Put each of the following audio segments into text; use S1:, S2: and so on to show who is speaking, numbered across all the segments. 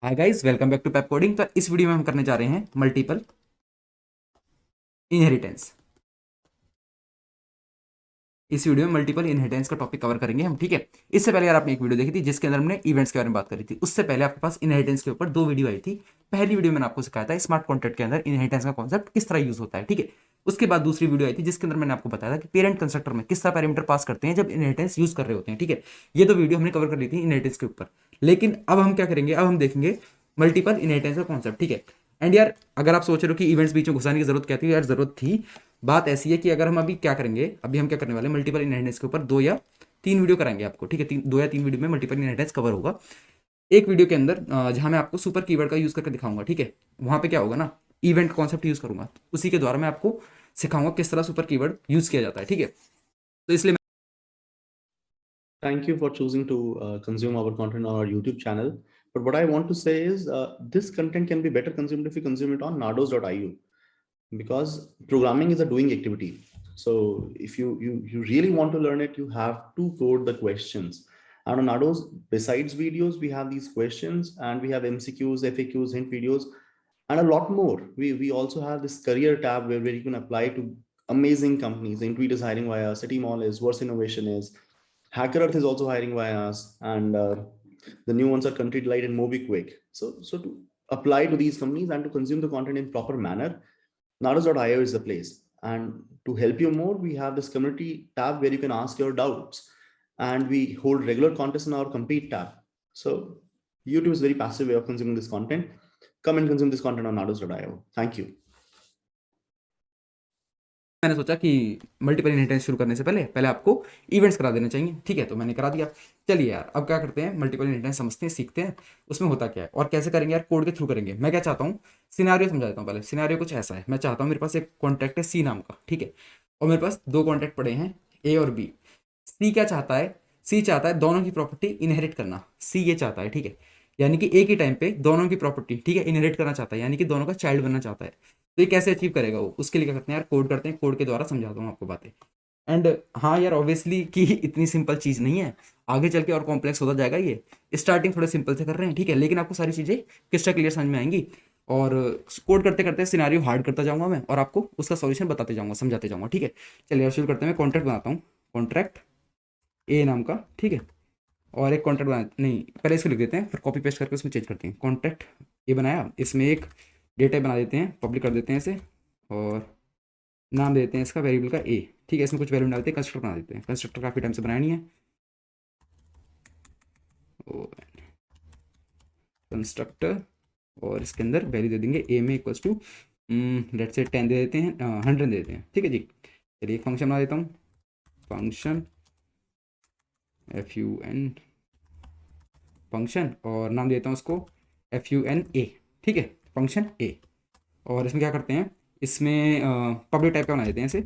S1: Hi guys, welcome back to Pep Coding. तो इस video में हम करने जा रहे हैं मल्टीपल इनहेरिटेंस। इस वीडियो में मल्टीपल इनहेरिटेंस का टॉपिक कवर करेंगे हम, ठीक है। इससे पहले यार आपने एक वीडियो देखी थी जिसके अंदर हमने इवेंट्स के बारे में बात करी थी। उससे पहले आपके पास इनहेरिटेंस के ऊपर दो वीडियो आई थी। पहली वीडियो में मैंने आपको सिखाया था स्मार्ट कॉन्ट्रैक्ट के अंदर इनहेरिटेंस का कॉन्सेप्ट किस तरह यूज होता है, ठीक है। उसके बाद दूसरी वीडियो आई थी जिसके अंदर मैंने आपको बताया था कि पेरेंट कंस्ट्रक्टर में किस तरह पैरामीटर पास करते हैं जब इनहेरिटेंस यूज कर रहे होते हैं, ठीक है। ये दो वीडियो हमने कवर कर ली थी इनहेरिटेंस के ऊपर। लेकिन अब हम क्या करेंगे, अब हम देखेंगे मल्टीपल इनहेरिटेंस का कॉन्सेप्ट, ठीक है। एंड यार अगर आप सोच रहे हो कि इवेंट्स बीच में घुसाने की जरूरत क्या थी, यार जरूरत थी। बात ऐसी है कि अगर हम अभी क्या करेंगे, अभी हम क्या करने वाले हैं मल्टीपल इनहेरिटेंस के ऊपर दो या तीन वीडियो कराएंगे आपको, ठीक है। दो या तीन वीडियो में मल्टीपल इनहेरिटेंस कवर होगा। एक वीडियो के अंदर जहां मैं आपको सुपर कीवर्ड का यूज करके दिखाऊंगा, ठीक है। वहां पे क्या होगा ना, इवेंट कॉन्सेप्ट यूज करूंगा, उसी के द्वारा मैं आपको सिखाऊंगा किस तरह सुपर कीवर्ड यूज किया जाता है, ठीक है। तो इसलिए
S2: Thank you for choosing to consume our content on our YouTube channel. But what I want to say is this content can be better consumed if you consume it on nardos.io because programming is a doing activity. So if you really want to learn it, you have to code the questions. And on Nardos, besides videos, we have these questions and we have MCQs, FAQs, hint videos, and a lot more. We also have this career tab where you can apply to amazing companies. Intuit is hiring via us, City Mall is, Verse Innovation is, Hacker Earth is also hiring via us, and the new ones are Country Delight and MobiQuick. So to apply to these companies and to consume the content in proper manner, Naros.io is the place. And to help you more, we have this community tab where you can ask your doubts, and we hold regular contests in our compete tab. So YouTube is a very passive way of consuming this content. Come and consume this content on Naros.io. Thank you.
S1: मैंने सोचा कि multiple inheritance शुरू करने से पहले पहले आपको events करा देने चाहिए, ठीक है। तो मैंने करा दिया। चलिए यार अब क्या करते हैं, मल्टीपल इनहेरिटेंस समझते हैं, सीखते हैं उसमें होता क्या है और कैसे करेंगे यार। कोड के थ्रू करेंगे। मैं क्या चाहता हूँ, सिनारियो समझा देता हूँ पहले। सिनारियो कुछ ऐसा है, मैं चाहता हूँ मेरे पास एक कॉन्ट्रैक्ट है सी नाम का, ठीक है। और मेरे पास दो कॉन्ट्रैक्ट पड़े हैं, ए और बी। सी क्या चाहता है, सी चाहता है दोनों की प्रॉपर्टी इनहेरिट करना। सी ये चाहता है, ठीक है। यानी कि एक ही टाइम पे दोनों की प्रॉपर्टी, ठीक है, इनहेरिट करना चाहता है, यानी कि दोनों का चाइल्ड बनना चाहता है। तो ये कैसे अचीव करेगा वो, उसके लिए क्या करते हैं यार, कोड करते हैं। कोड के द्वारा समझाता हूँ आपको बातें। एंड हाँ यार, ऑब्वियसली कि इतनी सिंपल चीज़ नहीं है, आगे चल के और कॉम्प्लेक्स होता जाएगा ये। स्टार्टिंग थोड़े सिंपल से कर रहे हैं, ठीक है, लेकिन आपको सारी चीज़ें क्रिस्टल क्लियर समझ में आएंगी। और कोड करते करते सिनेरियो हार्ड करता जाऊंगा मैं और आपको उसका सॉल्यूशन बताते जाऊंगा, समझाते जाऊंगा, ठीक है। चलिए यार शुरू करते हैं। मैं कॉन्ट्रैक्ट बनाता हूँ, कॉन्ट्रैक्ट ए नाम का, ठीक है। और एक कॉन्ट्रैक्ट बना, नहीं पहले इसको लिख देते हैं फिर कॉपी पेस्ट करके उसमें चेंज करते हैं। कॉन्ट्रैक्ट ए बनाया, इसमें एक डेटा बना देते हैं, पब्लिक कर देते हैं इसे। और नाम दे देते हैं इसका वेरिएबल का ए, ठीक है। इसमें कुछ वैल्यू डालते हैं, कंस्ट्रक्टर बना देते हैं। कंस्ट्रक्टर काफ़ी टाइम से बनाया नहीं है। कंस्ट्रक्टर, और इसके अंदर वैल्यू दे देंगे ए में इक्वल्स टू लेट से 10 दे देते हैं, 100 दे देते हैं, ठीक है जी। चलिए एक फंक्शन बना देता हूँ, फंक्शन FUN फंक्शन, और नाम देता हूँ उसको FUNA, ठीक है, फंक्शन ए। और इसमें क्या करते हैं, इसमें पब्लिक टाइप का बना देते हैं इसे।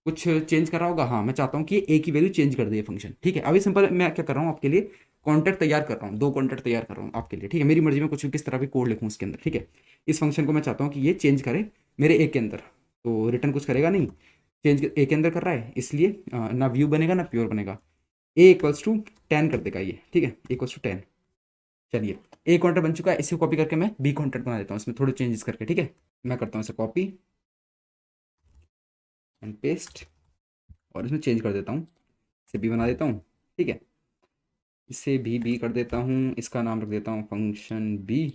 S1: कुछ चेंज कर रहा होगा, हाँ मैं चाहता हूँ कि ए की वैल्यू चेंज कर दे फंक्शन, ठीक है। अभी सिंपल मैं क्या कर रहा हूँ आपके लिए, कॉन्ट्रैक्ट तैयार कर रहा हूँ, दो कॉन्ट्रैक्ट तैयार कर रहा हूँ आपके लिए, ठीक है। मेरी मर्जी में कुछ किस तरह भी कोड लिखूँ उसके अंदर, ठीक है। इस फंक्शन को मैं चाहता हूँ कि ये चेंज करे मेरे ए के अंदर, तो रिटर्न कुछ करेगा नहीं, चेंज ए के अंदर कर रहा है, इसलिए ना व्यू बनेगा ना प्योर बनेगा। ए इक्वल्स टू 10 कर देगा ये, ठीक है, इक्वल्स टू 10। चलिए ए कॉन्ट्रैक्ट बन चुका है, इसे कॉपी करके मैं बी कॉन्ट्रैक्ट बना देता हूँ, इसमें थोड़े चेंजेस करके, ठीक है। मैं करता हूँ इसे कॉपी एंड पेस्ट, और इसमें चेंज कर देता हूँ, इसे बी बना देता हूँ, ठीक है। इसे भी बी कर देता हूँ, इसका नाम रख देता हूँ function B.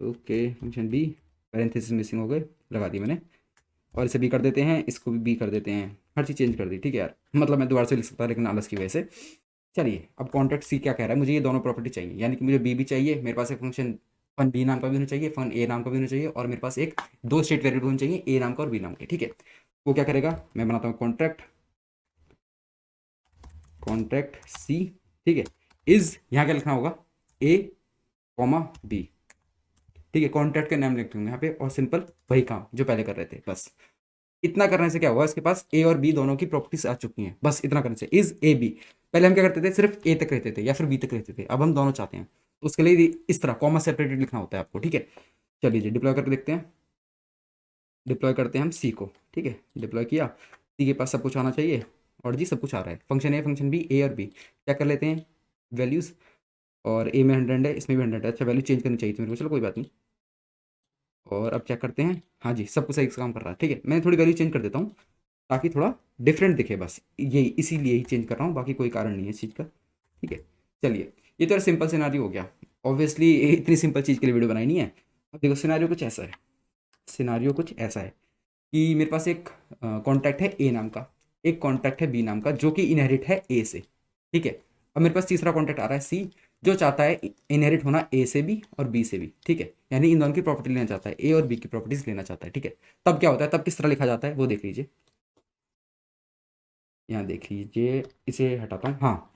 S1: Okay function B, parenthesis missing हो गए, लगा दी मैंने। और इसे बी कर देते हैं, इसको भी बी कर देते हैं, हर चीज़ चेंज कर दी, ठीक है यार। मतलब मैं दोबारा से लिख सकता लेकिन आलस की वजह से। चलिए अब कॉन्ट्रैक्ट सी क्या कह रहा है, मुझे ये दोनों प्रॉपर्टी चाहिए, यानी कि मुझे बी भी चाहिए, मेरे पास एक फंक्शन फन बी नाम का भी होना चाहिए, फन ए नाम का भी होना चाहिए, और मेरे पास एक दो स्टेट वेरिएबल होने चाहिए, ए नाम का और बी नाम के, ठीक है। वो क्या करेगा, मैं बनाता हूँ कॉन्ट्रैक्ट, कॉन्ट्रैक्ट सी, ठीक है। इज यहाँ क्या लिखना होगा, ए कॉमा बी, ठीक है। कॉन्ट्रैक्ट का नाम लिख दूंगा यहाँ पे, और सिंपल वही काम जो पहले कर रहे थे, बस इतना करने से क्या हुआ, इसके पास ए और बी दोनों की प्रॉपर्टीज आ चुकी हैं, बस इतना करने से। इज ए बी, पहले हम क्या करते थे, सिर्फ ए तक रहते थे या फिर बी तक रहते थे, अब हम दोनों चाहते हैं। उसके लिए इस तरह कॉमा सेपरेटेड लिखना होता है आपको, ठीक है। चलिए जी डिप्लॉय करके देखते हैं। डिप्लॉय करते हैं हम सी को, ठीक है। डिप्लॉय किया, सी के पास सब कुछ आना चाहिए, और जी सब कुछ आ रहा है, फंक्शन ए फंक्शन बी, ए और बी क्या कर लेते हैं, वैल्यूज़ और ए में 100 है, इसमें भी 100 है। अच्छा वैल्यू चेंज करनी चाहिए थी मेरे को, चलो कोई बात नहीं। और अब चेक करते हैं, हाँ जी सब कुछ सही से काम कर रहा है, ठीक है। मैं थोड़ी वैल्यू चेंज कर देता हूँ ताकि थोड़ा डिफरेंट दिखे, बस यही इसीलिए ही चेंज कर रहा हूँ, बाकी कोई कारण नहीं है इस चीज़ का, ठीक है। चलिए ये तो सिंपल सिनारियो हो गया। ऑब्वियसली इतनी सिंपल चीज़ के लिए वीडियो बनाई नहीं है। अब देखो सिनारियो कुछ ऐसा है, सिनारियो कुछ ऐसा है कि मेरे पास एक कॉन्टैक्ट है ए नाम का, एक कॉन्टैक्ट है बी नाम का जो कि इनहेरिट है ए से, ठीक है। अब मेरे पास तीसरा कॉन्टैक्ट आ रहा है सी, जो चाहता है इनहेरिट होना ए से भी और बी से भी, ठीक है। यानी इन दोनों की प्रॉपर्टी लेना चाहता है, ए और बी की प्रॉपर्टीज लेना चाहता है, ठीक है। तब क्या होता है, तब किस तरह लिखा जाता है वो देख लीजिए। यहाँ देख लीजिए, इसे हटाता हूँ, हाँ।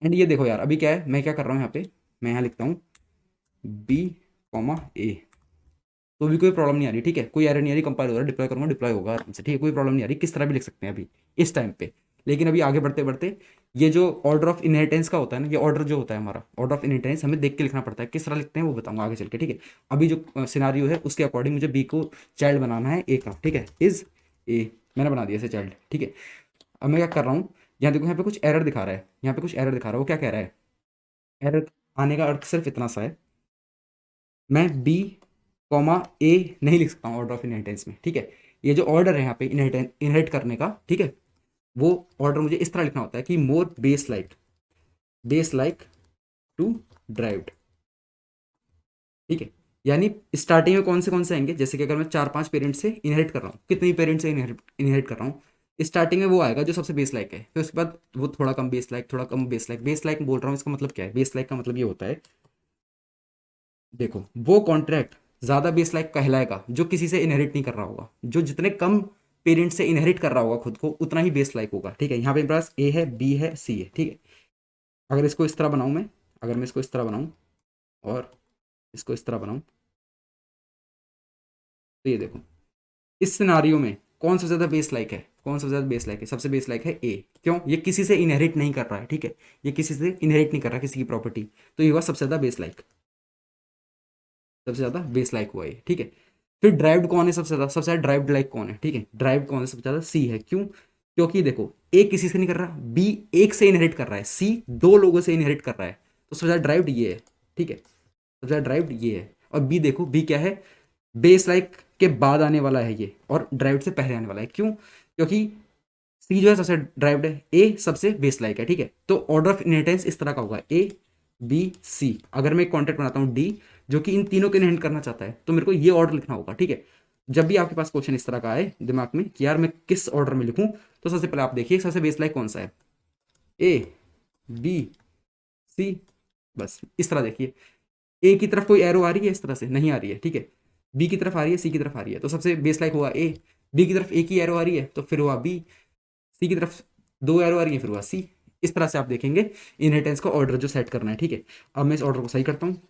S1: एंड ये देखो यार अभी क्या है, मैं क्या कर रहा हूँ यहाँ पे, मैं यहाँ लिखता हूँ बी कॉमा ए, तो भी कोई प्रॉब्लम नहीं आ रही, ठीक है। कोई एरर नहीं आ रही, कंपाइल हो रहा है, डिप्लॉय करूँगा डिप्लॉय होगा आराम से, ठीक है। कोई प्रॉब्लम नहीं आ रही, किस तरह भी लिख सकते हैं अभी इस टाइम पे। लेकिन अभी आगे बढ़ते बढ़ते ये जो ऑर्डर ऑफ इनहेरिटेंस का होता है ना, ये ऑर्डर जो होता है हमारा ऑर्डर ऑफ इनहेरिटेंस हमें देख के लिखना पड़ता है, किस तरह लिखते हैं वो बताऊंगा आगे चल के, ठीक है। अभी जो सिनारियो है उसके अकॉर्डिंग मुझे बी को चाइल्ड बनाना है ए का, ठीक है। इज ए मैंने बना दिया इसे चाइल्ड, ठीक है। अब मैं क्या कर रहा हूँ, यहाँ देखो यहाँ पे कुछ एरर दिखा रहा है, यहाँ पे कुछ एरर दिखा रहा है, वो क्या कह रहा है, एरर आने का अर्थ सिर्फ इतना सा है, मैं बी कॉमा ए नहीं लिख सकता हूँ ऑर्डर ऑफ इनहेरिटेंस में, ठीक है। ये जो ऑर्डर है यहाँ पे इनहेरिट करने का, ठीक है, वो ऑर्डर मुझे इस तरह लिखना होता है कि मोर बेस लाइक टू ड्राइव्ड, ठीक है। यानी स्टार्टिंग में कौन से आएंगे, जैसे कि अगर मैं 4-5 पेरेंट्स से इनहेरिट कर रहा हूँ, कितनी पेरेंट्स से इनहेरिट कर रहा हूँ, स्टार्टिंग में वो आएगा जो सबसे बेस लाइक है, फिर उसके बाद वो थोड़ा कम बेस लाइक, थोड़ा कम बेस लाइक बोल रहा हूँ, इसका मतलब क्या है, बेस लाइक का मतलब ये होता है, देखो वो कॉन्ट्रैक्ट ज़्यादा बेस लाइक कहलाएगा जो किसी से इनहेरिट नहीं कर रहा होगा, जो जितने कम पेरेंट्स से इनहेरिट कर रहा होगा खुद को उतना ही बेस लाइक होगा, ठीक है। यहाँ पे मेरे पास ए है, बी है, सी है, ठीक है। अगर इसको इस तरह बनाऊँ मैं, अगर मैं इसको इस तरह बनाऊँ और इसको इस तरह बनाऊँ, तो ये देखो इस सिनारियो में कौन सबसे ज़्यादा बेस लाइक है, कौन सबसे ज़्यादा बेस लाइक है, सबसे बेस लाइक है ए। क्यों, ये किसी से इनहेरिट नहीं कर रहा है, ठीक है। ये किसी से इनहेरिट नहीं कर रहा किसी की प्रॉपर्टी, तो ये हुआ सबसे ज़्यादा बेस लाइक, सबसे ज़्यादा बेस लाइक हुआ ये, ठीक है। फिर ड्राइव्ड कौन है सबसे ज़्यादा ड्राइव्ड लाइक कौन है, ठीक है। ड्राइव्ड कौन है सबसे ज़्यादा, सी है। क्यों, क्योंकि देखो ए किसी से नहीं कर रहा, बी एक से इनहेरिट कर रहा है, सी दो लोगों से इनहेरिट कर रहा है, तो सबसे ज़्यादा ड्राइव्ड ये है, ठीक है। सबसे ज़्यादा ड्राइव्ड ये है। और बी देखो, बी क्या है, बेस लाइक के बाद आने वाला है ये, और ड्राइव्ड से पहले आने वाला है। क्यों, क्योंकि सी जो है सबसे ड्राइव्ड है, ए सबसे बेस लाइक है, ठीक है। तो ऑर्डर ऑफ इनहेरिटेंस इस तरह का होगा, ए बी सी। अगर मैं एक कॉन्ट्रैक्ट बनाता हूँ डी जो कि इन तीनों को इनहेरिट करना चाहता है, तो मेरे को ये ऑर्डर लिखना होगा, ठीक है। जब भी आपके पास क्वेश्चन इस तरह का आए दिमाग में कि यार मैं किस ऑर्डर में लिखूं, तो सबसे पहले आप देखिए सबसे बेस लाइक कौन सा है, ए बी सी, बस इस तरह देखिए। ए की तरफ कोई एरो आ रही है, इस तरह से नहीं आ रही है, ठीक है। बी की तरफ आ रही है, सी की तरफ आ रही है, तो सबसे बेस लाइक हुआ ए। बी की तरफ ए की एरो आ रही है तो फिर हुआ बी, सी की तरफ दो एरो आ रही है फिर हुआ सी। इस तरह से आप देखेंगे इनहेरिटेंस का ऑर्डर जो सेट करना है, ठीक है। अब मैं इस ऑर्डर को सही करता हूँ,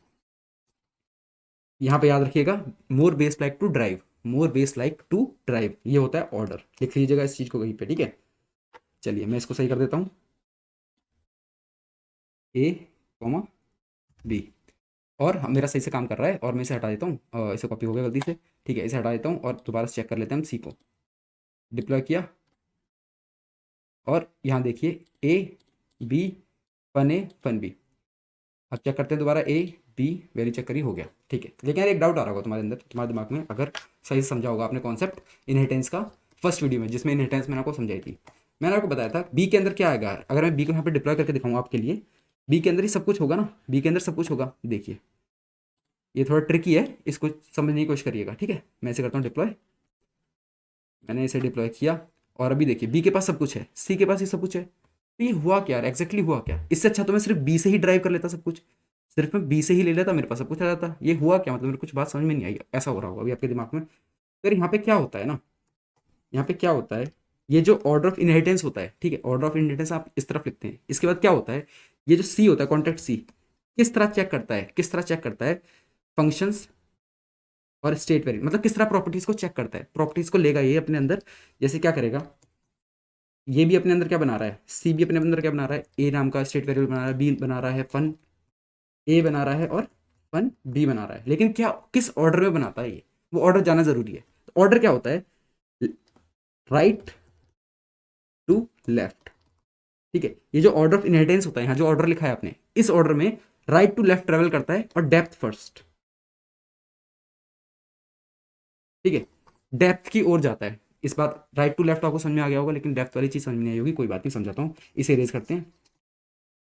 S1: यहाँ पे याद रखिएगा more base like to drive, more base like to drive ये होता है ऑर्डर, लिख लीजिएगा इस चीज़ को कहीं पे, ठीक है। चलिए मैं इसको सही कर देता हूँ, ए कॉमा बी, और मेरा सही से काम कर रहा है, और मैं इसे हटा देता हूँ, इसे कॉपी हो गया गलती से, ठीक है। इसे हटा देता हूँ और दोबारा से चेक कर लेते हैं हम सी को, डिप्लॉय किया, और यहाँ देखिए A B fun A fun B. अब चेक करते हैं दोबारा, ए बी वैल्यू चेक करी, हो गया, ठीक है। लेकिन यार एक डाउट आ रहा होगा तुम्हारे अंदर, तुम्हारे दिमाग में, अगर सही से समझा होगा आपने कॉन्सेप्ट इनहेरिटेंस का फर्स्ट वीडियो में, जिसमें इनहेरिटेंस मैंने आपको समझाई थी। मैंने आपको बताया था बी के अंदर क्या आएगा, अगर मैं बी को यहाँ पे डिप्लॉय करके दिखाऊंगा आपके लिए, बी के अंदर ही सब कुछ होगा ना, बी के अंदर सब कुछ होगा। देखिए ये थोड़ा ट्रिकी है, इसको समझने की कोशिश करिएगा, ठीक है। मैं इसे करता हूँ डिप्लॉय, मैंने इसे डिप्लॉय किया, और अभी देखिए बी के पास सब कुछ है, सी के पास ही सब कुछ है, तो ये हुआ क्या यार, एग्जैक्टली हुआ क्या। इससे अच्छा तो मैं सिर्फ बी से ही ड्राइव कर लेता सब कुछ, सिर्फ मैं बी से ही ले लेता, मेरे पास सब कुछ आ जाता। ये हुआ क्या, मतलब मेरे कुछ बात समझ में नहीं आई, ऐसा हो रहा होगा अभी आपके दिमाग में। फिर यहाँ पे क्या होता है ना, यहाँ पे क्या होता है, ये जो ऑर्डर ऑफ इनहेरिटेंस होता है, ठीक है, ऑर्डर ऑफ इनहेरिटेंस आप इस तरफ लिखते हैं। इसके बाद क्या होता है, ये जो सी होता है कॉन्ट्रैक्ट सी, किस तरह चेक करता है, किस तरह चेक करता है, फंक्शंस और स्टेट वेरिएबल, मतलब किस तरह प्रॉपर्टीज को चेक करता है, प्रॉपर्टीज को लेगा ये अपने अंदर। जैसे क्या करेगा, ये भी अपने अंदर क्या बना रहा है, सी भी अपने अंदर क्या बना रहा है, ए नाम का स्टेट वेरिएबल बना रहा है, बी बना रहा है फन ए बना रहा है, और फन बी बना रहा है। लेकिन क्या किस ऑर्डर में बनाता है ये, वो ऑर्डर जाना जरूरी है। तो ऑर्डर क्या होता है, राइट टू लेफ्ट, ठीक है। ये जो ऑर्डर ऑफ इनहेरिटेंस होता है, यहाँ जो ऑर्डर लिखा है आपने, इस ऑर्डर में राइट टू लेफ्ट ट्रेवल करता है और डेप्थ फर्स्ट, ठीक है, डेप्थ की ओर जाता है। इस बात राइट टू लेफ्ट आपको समझ में आ गया होगा, लेकिन डेप्थ वाली चीज समझ में नहीं आई होगी, कोई बात नहीं, समझाता हूँ। इसे इरेज करते हैं,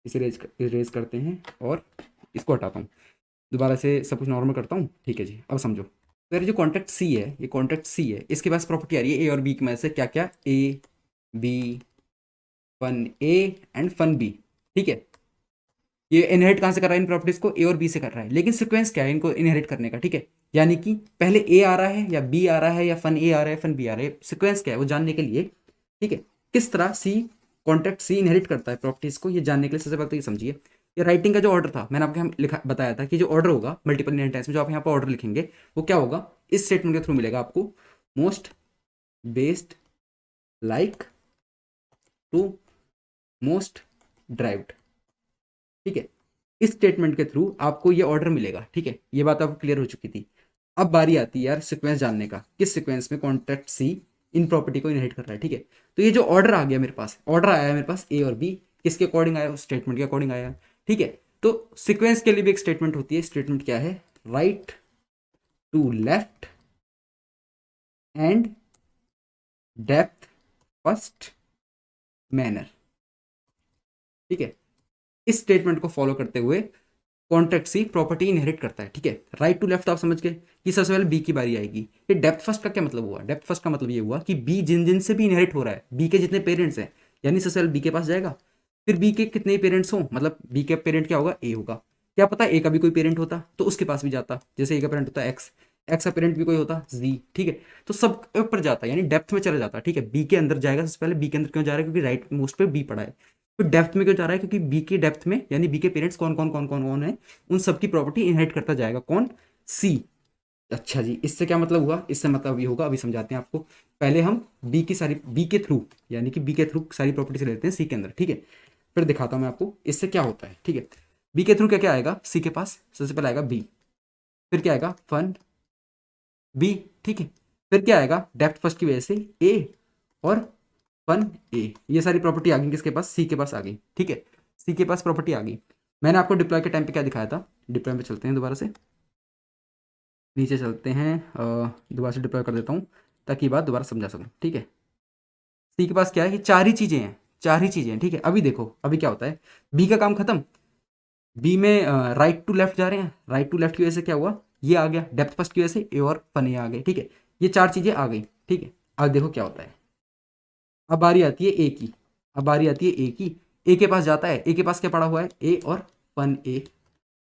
S1: इसे इरेज करते हैं और इसको हटाता हूँ, दोबारा से सब कुछ नॉर्मल करता हूँ, ठीक है जी। अब समझो, तो यार जो कॉन्ट्रैक्ट सी है, ये कॉन्ट्रैक्ट सी है, इसके पास प्रॉपर्टी आ रही है ए और बी में से क्या क्या, A B, fun A and fun B, ठीक है। ये इनहेरिट कहाँ से कर रहा है इन प्रॉपर्टीज को, ए और बी से कर रहा है, लेकिन सिक्वेंस क्या है इनको इनहेरिट करने का, ठीक है। यानी कि पहले ए आ रहा है या बी आ रहा है या फन ए आ रहा है फन बी आ रहा है, सिक्वेंस क्या है वो जानने के लिए, ठीक है, किस तरह सी कॉन्ट्रैक्ट सी इनहेरिट करता है प्रॉपर्टीज को, ये जानने के लिए सबसे पहले तो ये समझिए, ये राइटिंग का जो ऑर्डर था मैंने आपको यहाँ लिखा बताया था कि जो ऑर्डर होगा मल्टीपल इनहेरिटेंस में, जो आप यहाँ पर ऑर्डर लिखेंगे वो क्या होगा, इस स्टेटमेंट के थ्रू मिलेगा आपको, most based like to most derived, ठीक है। इस स्टेटमेंट के थ्रू आपको ये ऑर्डर मिलेगा, ठीक है, ये बात आपको क्लियर हो चुकी थी। अब बारी आती है यार सीक्वेंस जानने का, किस सीक्वेंस में कॉन्ट्रैक्ट सी इन प्रॉपर्टी को इनहेरिट कर रहा है, ठीक है। तो ये जो ऑर्डर आ गया मेरे पास, ऑर्डर आया है मेरे पास ए और बी, किसके अकॉर्डिंग आया, उस स्टेटमेंट के अकॉर्डिंग आया, ठीक है। तो सीक्वेंस के लिए भी एक स्टेटमेंट होती है, स्टेटमेंट क्या है, right to left and depth first manner, ठीक है। इस स्टेटमेंट को फॉलो करते हुए कॉन्ट्रैक्ट सी प्रॉपर्टी इनहेरिट करता है, ठीक है। राइट टू लेफ्ट आप समझ गए कि सबसे पहले बी की बारी आएगी। ये डेप्थ फर्स्ट का क्या मतलब हुआ, डेप्थ फर्स्ट का मतलब ये हुआ कि बी जिन जिन से भी इनहेरिट हो रहा है, बी के जितने पेरेंट्स हैं, यानी सबसे पहले बी के पास जाएगा, फिर बी के कितने पेरेंट्स हों, मतलब बी का पेरेंट क्या होगा, ए होगा, क्या पता ए का भी कोई पेरेंट होता तो उसके पास भी जाता, जैसे ए का पेरेंट होता है एक्स, एक्स का पेरेंट भी कोई होता जी, ठीक है। तो सब ऊपर जाता है, यानी डेप्थ में चला जाता है, ठीक है। बी के अंदर जाएगा सबसे पहले, बी के अंदर क्यों जा रहा है, क्योंकि राइट मोस्ट पे बी पड़ा है। तो डेप्थ में क्यों जा रहा है, क्योंकि बी के डेप्थ में, यानी बी के पेरेंट्स कौन कौन कौन कौन कौन है, उन सबकी प्रॉपर्टी इनहेरिट करता जाएगा, कौन, सी। अच्छा जी, इससे क्या मतलब हुआ, इससे मतलब ये होगा, अभी समझाते हैं आपको। पहले हम बी की सारी, बी के थ्रू, यानी कि बी के थ्रू सारी प्रॉपर्टी से लेते हैं सी के अंदर, ठीक है। फिर दिखाता हूँ मैं आपको इससे क्या होता है, ठीक है। बी के थ्रू क्या क्या आएगा सी के पास, सबसे पहले आएगा बी, फिर क्या आएगा फन बी, ठीक है। फिर क्या आएगा डेप्थ फर्स्ट की वजह से ए और फन ए, ये सारी प्रॉपर्टी आ गई किसके पास, सी के पास आ गई, ठीक है। सी के पास प्रॉपर्टी आ गई। मैंने आपको डिप्लॉय के टाइम पे क्या दिखाया था, डिप्लॉय में चलते हैं दोबारा से, नीचे चलते हैं, दोबारा से डिप्लॉय कर देता हूँ ताकि ये बात दोबारा समझा सकूँ, ठीक है। सी के पास क्या है, ये चार ही चीज़ें हैं, चार ही चीज़ें हैं, ठीक है। अभी देखो अभी क्या होता है, बी का काम खत्म, बी में राइट टू लेफ्ट जा रहे हैं, राइट टू लेफ्ट की वजह से क्या हुआ, ये आ गया, डेप्थ फर्स्ट की वजह से ए और फन ए आ गए, ठीक है। ये चार चीज़ें आ गई, ठीक है। अब देखो क्या होता है, अब बारी आती है ए की, अब बारी आती है ए की, ए के पास जाता है, ए के पास क्या पड़ा हुआ है, ए और फन ए,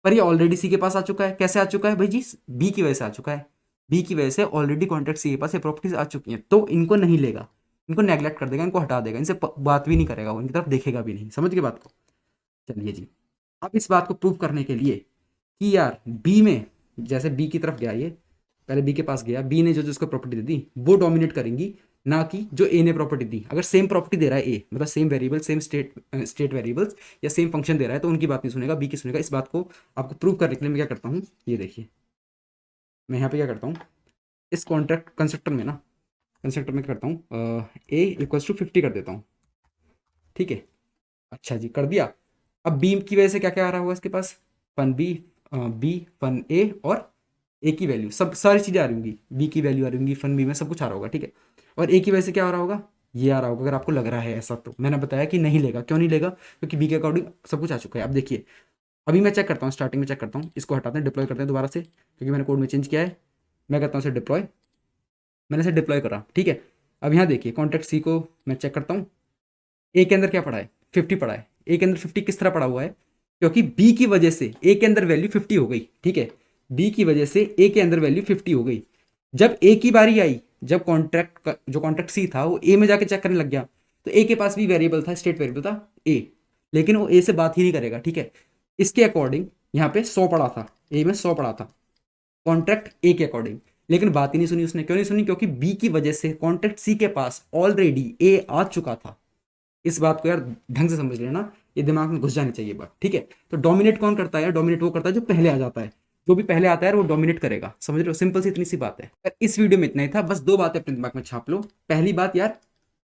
S1: पर ये ऑलरेडी सी के पास आ चुका है, कैसे आ चुका है भाई जी, बी की वजह से आ चुका है, बी की वजह से ऑलरेडी कॉन्ट्रैक्ट सी के पास ये प्रॉपर्टीज आ चुकी हैं, तो इनको नहीं लेगा, इनको नेग्लेक्ट कर देगा, इनको हटा देगा, इनसे बात भी नहीं करेगा, वो इनकी तरफ देखेगा भी नहीं, समझ गए बात को। चलिए जी, अब इस बात को प्रूव करने के लिए कि यार बी में, जैसे बी की तरफ गया ये, पहले बी के पास गया, बी ने जो जो उसको प्रॉपर्टी दे दी वो डोमिनेट करेंगी, ना कि जो ए ने प्रॉपर्टी दी। अगर सेम प्रॉपर्टी दे रहा है ए, मतलब same variable, same state variables या सेम फंक्शन दे रहा है, तो उनकी बात नहीं सुनेगा, बी की सुनेगा। इस बात को आपको प्रूव करने के लिए मैं क्या करता हूँ, ये देखिए, मैं यहाँ पे क्या करता हूँ, इस कॉन्ट्रैक्ट कंस्ट्रक्टर में ना, कंस्ट्रक्टर में क्या करता हूँ, ए इक्वल्स टू 50 कर देता हूँ, ठीक है। अच्छा जी, कर दिया। अब बी की वजह से क्या क्या आ रहा होगा इसके पास, फन बी, बी फन ए और ए की वैल्यू, सब सारी चीज़ें आ रही होंगी, बी की वैल्यू आ रही होंगी, फन बी में सब कुछ आ रहा होगा, ठीक है। और ए की वजह से क्या आ रहा होगा, ये आ रहा होगा। अगर आपको लग रहा है ऐसा, तो मैंने बताया कि नहीं लेगा, क्यों नहीं लेगा, क्योंकि बी के अकॉर्डिंग सब कुछ आ चुका है। अब देखिए, अभी मैं चेक करता हूँ, स्टार्टिंग में चेक करता हूँ, इसको हटाते हैं, डिप्लॉय करते हैं दोबारा से, क्योंकि मैंने कोड में चेंज किया है। मैं करता हूँ इसे डिप्लॉय, मैंने इसे डिप्लॉय करा, ठीक है। अब यहाँ देखिए कॉन्ट्रैक्ट सी को मैं चेक करता हूँ, ए के अंदर क्या पड़ा है, 50 पड़ा है। ए के अंदर 50 किस तरह पड़ा हुआ है, क्योंकि बी की वजह से ए के अंदर वैल्यू 50 हो गई, ठीक है। बी की वजह से ए के अंदर वैल्यू 50 हो गई। जब ए की बारी आई, जब कॉन्ट्रैक्ट जो कॉन्ट्रैक्ट सी था वो ए में जाके चेक करने लग गया, तो ए के पास भी वेरिएबल था, स्टेट वेरिएबल था ए, लेकिन वो ए से बात ही नहीं करेगा, ठीक है। इसके अकॉर्डिंग यहाँ पे 100 पड़ा था, ए में 100 पड़ा था कॉन्ट्रैक्ट ए के अकॉर्डिंग, लेकिन बात ही नहीं सुनी उसने। क्यों नहीं सुनी, क्योंकि बी की वजह से कॉन्ट्रैक्ट सी के पास ऑलरेडी ए आ चुका था। इस बात को यार ढंग से समझ लेना, ये दिमाग में घुस जानी चाहिए बात, ठीक है। तो डोमिनेट कौन करता है, डोमिनेट वो करता है जो पहले आ जाता है, जो भी पहले आता है वो डोमिनेट करेगा, समझ रहे हो, सिंपल सी इतनी सी बात है। इस वीडियो में इतना ही था, बस दो बातें अपने दिमाग में छाप लो। पहली बात यार,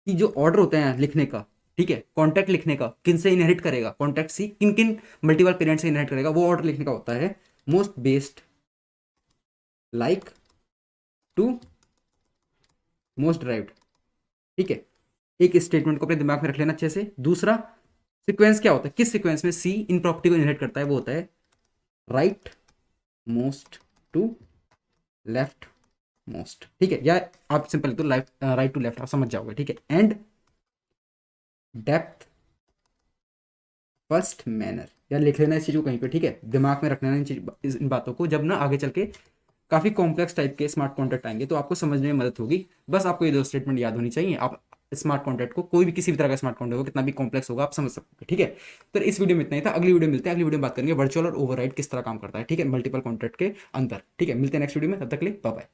S1: कि जो ऑर्डर होते हैं लिखने का, ठीक है, कॉन्टैक्ट लिखने का, किन से इनहेरिट करेगा कॉन्टैक्ट सी, किन किन मल्टीपल पेरेंट से इनहेरिट करेगा, वो ऑर्डर लिखने का होता है most based like to most derived. ठीक है, एक स्टेटमेंट को अपने दिमाग में रख लेना अच्छे से। दूसरा सीक्वेंस क्या होता है, किस सीक्वेंस में सी इन प्रॉपर्टी को इनहेरिट करता है, वो होता है right most to left most. ठीक है, या आप सिंपल तो राइट टू लेफ्ट, आप समझ जाओगे। ठीक है, एंड डेप्थ फर्स्ट मैनर, या लिख लेना इस चीज को कहीं पे। ठीक है, दिमाग में रख लेना इन बातों को, जब ना आगे चल के काफी कॉम्प्लेक्स टाइप के स्मार्ट कॉन्ट्रैक्ट आएंगे तो आपको समझने में मदद होगी। बस आपको ये दो स्टेटमेंट याद होनी चाहिए। आप स्मार्ट कॉन्ट्रैक्ट को, कोई भी किसी भी तरह का स्मार्ट कॉन्ट्रैक्ट हो, कितना भी कॉम्प्लेक्स होगा, आप समझ सकते हैं। ठीक है, तो इस वीडियो में इतना ही था। अगली वीडियो मिलते हैं, अगली वीडियो में बात करेंगे वर्चुअल और ओवरराइड किस तरह काम करता है। ठीक है, मल्टीपल कॉन्ट्रैक्ट के अंदर। ठीक है, मिलते हैं नेक्स्ट वीडियो में, तब तक के लिए बाय बाय।